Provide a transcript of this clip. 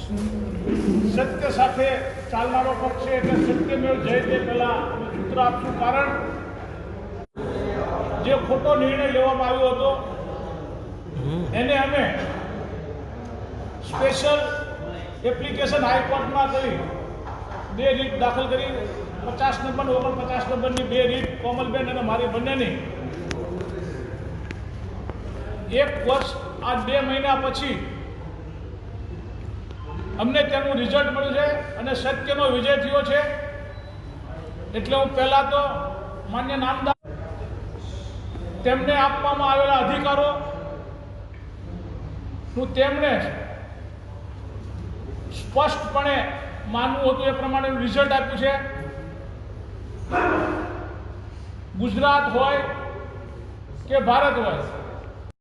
સત્ય સાથે ચાલનારો પક્ષ છે એટલે સત્યમેવ જયતે પહેલા સૂત્ર આપશું. કારણ જે ખોટો નિર્ણય લેવામાં આવ્યો હતો એને અમે સ્પેશિયલ એપ્લિકેશન હાઈકોર્ટમાં કરી 2 રીટ દાખલ કરી. 50 નંબર 49 નંબરની 2 રીટ કોમલબેન અને મારી બંનેની 1 વર્ષ આ 2 મહિના પછી અમને તેનું રિઝલ્ટ મળ્યું છે અને સત્યનો વિજય થયો છે. એટલે હું પહેલા તો માન્ય નામદાર તેમને આપવામાં આવેલા અધિકારો હું તેમને સ્પષ્ટપણે માનવું હતું એ પ્રમાણે રિઝલ્ટ આપ્યું છે. ગુજરાત હોય કે ભારત હોય,